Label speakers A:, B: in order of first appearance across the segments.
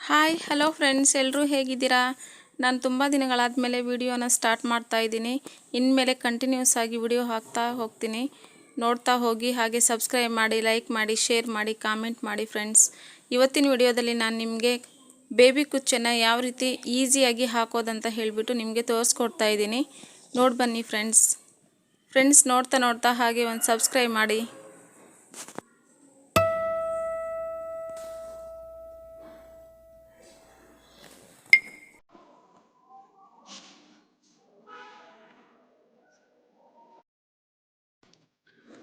A: Hi hello friends, ಎಲ್ಲರೂ ಹೇಗಿದ್ದೀರಾ? ನಾನು ತುಂಬ ದಿನಗಳಾದಮೇಲೆ ವಿಡಿಯೋನ ಸ್ಟಾರ್ಟ್ ಮಾಡ್ತಾ ಇದ್ದೀನಿ. ಇನ್ಮೇಲೆ ಕಂಟಿನ್ಯೂಸ್ ಆಗಿ ವಿಡಿಯೋ ಹಾಕ್ತಾ ಹೋಗ್ತೀನಿ. ನೋಡ್ತಾ ಹೋಗಿ, ಹಾಗೆ ಸಬ್ಸ್ಕ್ರೈಬ್ ಮಾಡಿ, ಲೈಕ್ ಮಾಡಿ, ಶೇರ್ ಮಾಡಿ, ಕಾಮೆಂಟ್ ಮಾಡಿ ಫ್ರೆಂಡ್ಸ್. ಇವತ್ತಿನ ವಿಡಿಯೋದಲ್ಲಿ ನಾನು ನಿಮಗೆ ಬೇಬಿ ಕುಚ್ಚನ್ನು ಯಾವ ರೀತಿ ಈಸಿಯಾಗಿ ಹಾಕೋದಂತ ಹೇಳಿಬಿಟ್ಟು ನಿಮಗೆ ತೋರಿಸ್ಕೊಡ್ತಾ ಇದ್ದೀನಿ. ನೋಡಿ ಬನ್ನಿ ಫ್ರೆಂಡ್ಸ್ ನೋಡ್ತಾ ಹಾಗೆ ಒಂದು ಸಬ್ಸ್ಕ್ರೈಬ್ ಮಾಡಿ.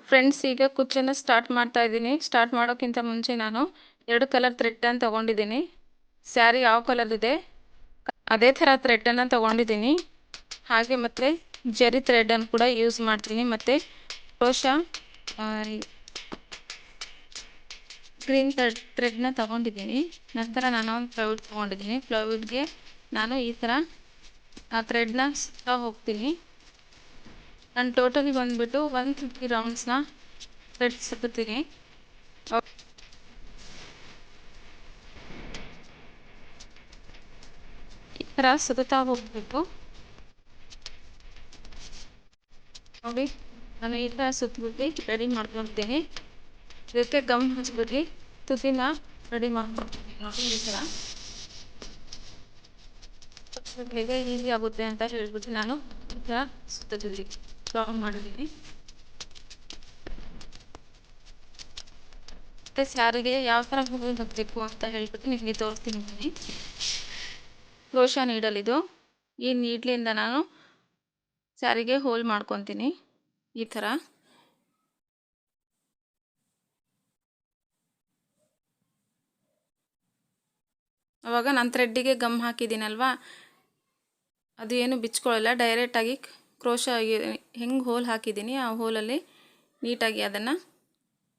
A: ಫ್ರೆಂಡ್ಸ್, ಈಗ ಕುಚ್ಚನ್ನು ಸ್ಟಾರ್ಟ್ ಮಾಡ್ತಾ ಇದ್ದೀನಿ. ಸ್ಟಾರ್ಟ್ ಮಾಡೋಕ್ಕಿಂತ ಮುಂಚೆ ನಾನು 2 ಕಲರ್ ಥ್ರೆಡ್ಡನ್ನು ತೊಗೊಂಡಿದ್ದೀನಿ. ಸ್ಯಾರಿ ಯಾವ ಕಲರ್ ಇದೆ ಅದೇ ಥರ ಥ್ರೆಡ್ಡನ್ನು ತೊಗೊಂಡಿದ್ದೀನಿ. ಹಾಗೆ ಮತ್ತು ಜರಿ ಥ್ರೆಡ್ಡನ್ನು ಕೂಡ ಯೂಸ್ ಮಾಡ್ತೀನಿ. ಮತ್ತು ಕ್ರೋಶಾ ಗ್ರೀನ್ ಥ್ರೆಡ್ನ ತೊಗೊಂಡಿದ್ದೀನಿ. ನಂತರ ನಾನು ಒಂದು ಪ್ಲೈವುಡ್ ತೊಗೊಂಡಿದ್ದೀನಿ. ಪ್ಲೈವುಡ್ಗೆ ನಾನು ಈ ಥರ ಆ ಥ್ರೆಡ್ನ ಸುತ್ತಾ ಹೋಗ್ತೀನಿ. ನಾನು ಟೋಟಲಿ ಬಂದುಬಿಟ್ಟು 150 ರೌಂಡ್ಸ್ನ ಥ್ರೆಡ್ ಸುತ್ತೀನಿ. ಈ ಥರ ಸುತ್ತಾ ಹೋಗ್ಬೇಕು. ನೋಡಿ, ನಾನು ಈ ಥರ ಸುತ್ತಬಿಟ್ಟು ರೆಡಿ ಮಾಡ್ಕೊಳ್ತೀನಿ. ಇದಕ್ಕೆ ಗಮ್ ಹಚ್ಬಿಟ್ಟು ತುದಿನ ರೆಡಿ ಮಾಡ್ಕೊಳ್ತೀನಿ. ನೋಡಿ, ಈ ಥರ ಹೇಗೆ ಈಸಿ ಆಗುತ್ತೆ ಅಂತ ಹೇಳ್ಬಿಟ್ಟು ನಾನು ಈ ಥರ ಸುತ್ತಿದ್ದೀನಿ, ಲಾಂಗ್ ಮಾಡಿದ್ದೀನಿ. ಮತ್ತು ಸ್ಯಾರಿಗೆ ಯಾವ ಥರ ಹೂವು ಹಾಕಬೇಕು ಅಂತ ಹೇಳ್ಬಿಟ್ಟು ನಿಮಗೆ ತೋರಿಸ್ತೀನಿ ಬನ್ನಿ. ಕ್ರೋಶಾ ನೀಡಲ್ ಇದು. ಈ ನೀಡ್ಲಿಂದ ನಾನು ಸ್ಯಾರಿಗೆ ಹೋಲ್ ಮಾಡ್ಕೊತೀನಿ ಈ ಥರ. ಆವಾಗ ನಾನು ಥ್ರೆಡ್ಡಿಗೆ ಗಮ್ ಹಾಕಿದ್ದೀನಲ್ವ, ಅದು ಏನು ಬಿಚ್ಕೊಳ್ಳಲ್ಲ. ಡೈರೆಕ್ಟಾಗಿ ಕ್ರೋಶಾ ಹೆಂಗೆ ಹೋಲ್ ಹಾಕಿದ್ದೀನಿ ಆ ಹೋಲಲ್ಲಿ ನೀಟಾಗಿ ಅದನ್ನು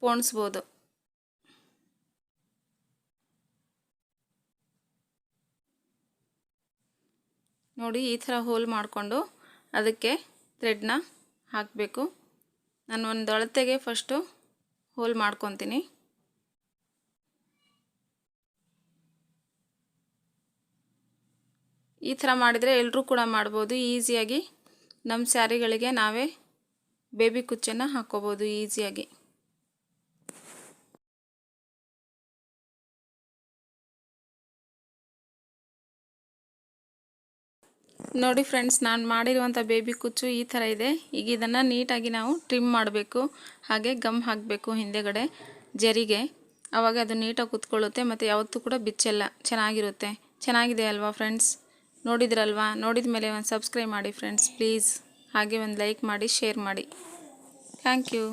A: ಪೋಣಿಸ್ಬೋದು. ನೋಡಿ, ಈ ಥರ ಹೋಲ್ ಮಾಡಿಕೊಂಡು ಅದಕ್ಕೆ ಥ್ರೆಡ್ನ ಹಾಕಬೇಕು. ನಾನು ಒಂದು ಅಳತೆಗೆ ಫಸ್ಟು ಹೋಲ್ ಮಾಡ್ಕೊತೀನಿ. ಈ ಥರ ಮಾಡಿದರೆ ಎಲ್ಲರೂ ಕೂಡ ಮಾಡ್ಬೋದು. ಈಸಿಯಾಗಿ ನಮ್ಮ ಸ್ಯಾರಿಗಳಿಗೆ ನಾವೇ ಬೇಬಿ ಕುಚ್ಚನ್ನು ಹಾಕ್ಕೋಬೋದು ಈಸಿಯಾಗಿ. ನೋಡಿ ಫ್ರೆಂಡ್ಸ್, ನಾನು ಮಾಡಿರುವಂಥ ಬೇಬಿ ಕುಚ್ಚು ಈ ಥರ ಇದೆ. ಈಗ ಇದನ್ನು ನೀಟಾಗಿ ನಾವು ಟ್ರಿಮ್ ಮಾಡಬೇಕು. ಹಾಗೆ ಗಮ್ ಹಾಕಬೇಕು ಹಿಂದೆಗಡೆ ಜರಿಗೆ. ಆವಾಗ ಅದು ನೀಟಾಗಿ ಕೂತ್ಕೊಳ್ಳುತ್ತೆ ಮತ್ತು ಯಾವತ್ತೂ ಕೂಡ ಬಿಚ್ಚಲ್ಲ, ಚೆನ್ನಾಗಿರುತ್ತೆ. ಚೆನ್ನಾಗಿದೆ ಅಲ್ವಾ ಫ್ರೆಂಡ್ಸ್? ನೋಡಿದ್ರಲ್ವಾ? ನೋಡಿದ ಮೇಲೆ ಒಂದು ಸಬ್ಸ್ಕ್ರೈಬ್ ಮಾಡಿ ಫ್ರೆಂಡ್ಸ್ ಪ್ಲೀಸ್. ಹಾಗೆ ಒಂದು ಲೈಕ್ ಮಾಡಿ, ಶೇರ್ ಮಾಡಿ. Thank you.